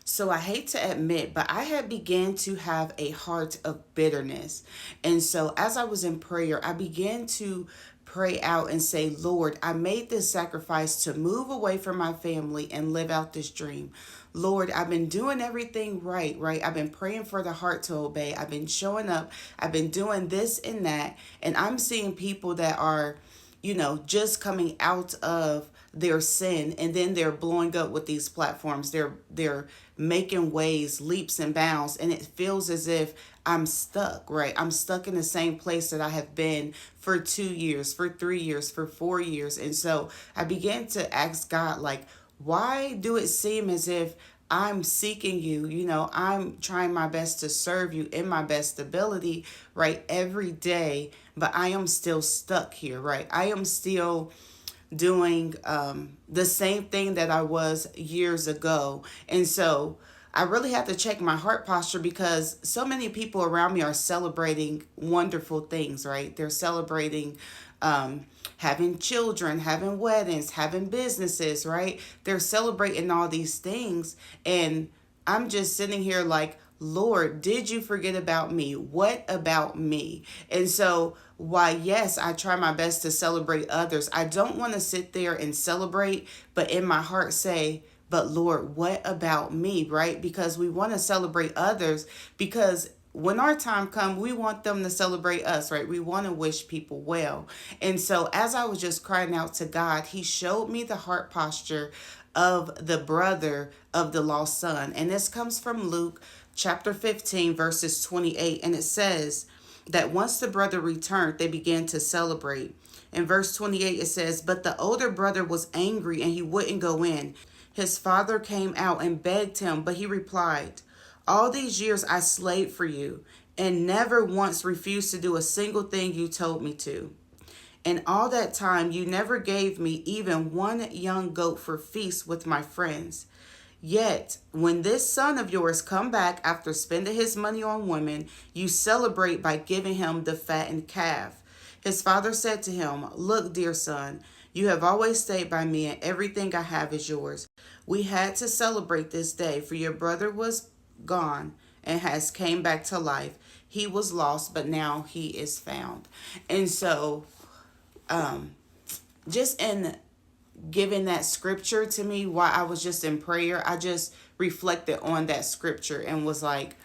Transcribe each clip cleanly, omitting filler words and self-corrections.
So I hate to admit, but I had began to have a heart of bitterness. And so as I was in prayer, I began to pray out and say, Lord, I made this sacrifice to move away from my family and live out this dream. Lord, I've been doing everything right, right? I've been praying for the heart to obey. I've been showing up. I've been doing this and that. And I'm seeing people that are, just coming out of their sin, and then they're blowing up with these platforms. They're making waves, leaps and bounds, and it feels as if I'm stuck, right? I'm stuck in the same place that I have been for 2 years, for 3 years, for 4 years. And so I began to ask God, like, why do it seem as if I'm seeking you? I'm trying my best to serve you in my best ability, right, every day, but I am still stuck here, right? I am still doing the same thing that I was years ago. And so I really had to check my heart posture, because so many people around me are celebrating wonderful things, right? They're celebrating having children, having weddings, having businesses, right? They're celebrating all these things. And I'm just sitting here like, Lord, did you forget about me? What about me? And so, why, yes, I try my best to celebrate others. I don't want to sit there and celebrate, but in my heart say, but Lord, what about me, right? Because we want to celebrate others, because when our time comes, we want them to celebrate us, right? We want to wish people well. And so as I was just crying out to God, he showed me the heart posture of the brother of the lost son. And this comes from Luke chapter 15, verses 28. And it says that once the brother returned, they began to celebrate. In verse 28, it says, but the older brother was angry and he wouldn't go in. His father came out and begged him, but he replied, all these years I slaved for you and never once refused to do a single thing you told me to. And all that time you never gave me even one young goat for feast with my friends. Yet, when this son of yours come back after spending his money on women, you celebrate by giving him the fattened calf. His father said to him, look, dear son, you have always stayed by me, and everything I have is yours. We had to celebrate this day, for your brother was gone and has came back to life. He was lost, but now he is found. And so, just in giving that scripture to me while I was just in prayer, I just reflected on that scripture and was like,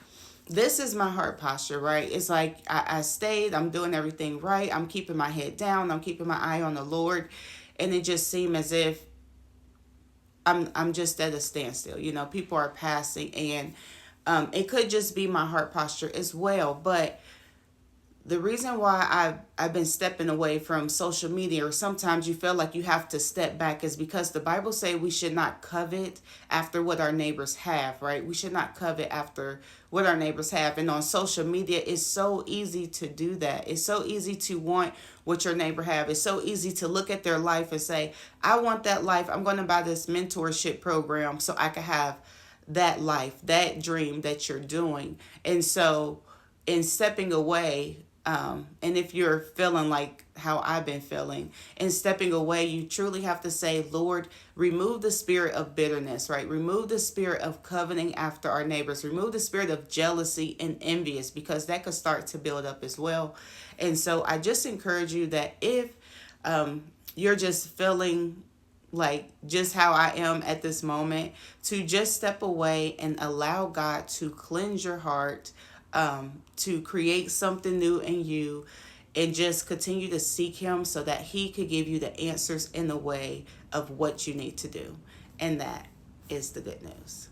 this is my heart posture, right? It's like I stayed, I'm doing everything right, I'm keeping my head down, I'm keeping my eye on the Lord, and it just seemed as if I'm just at a standstill. People are passing, and it could just be my heart posture as well. But the reason why I've been stepping away from social media, or sometimes you feel like you have to step back, is because the Bible say we should not covet after what our neighbors have, right? We should not covet after what our neighbors have. And on social media, it's so easy to do that. It's so easy to want what your neighbor have. It's so easy to look at their life and say, I want that life. I'm going to buy this mentorship program so I can have that life, that dream that you're doing. And so in stepping away, and if you're feeling like how I've been feeling and stepping away, you truly have to say, Lord, remove the spirit of bitterness, right? Remove the spirit of coveting after our neighbors. Remove the spirit of jealousy and envious, because that could start to build up as well. And so I just encourage you that if you're just feeling like just how I am at this moment, to just step away and allow God to cleanse your heart, to create something new in you, and just continue to seek him so that he could give you the answers in the way of what you need to do. And that is the good news.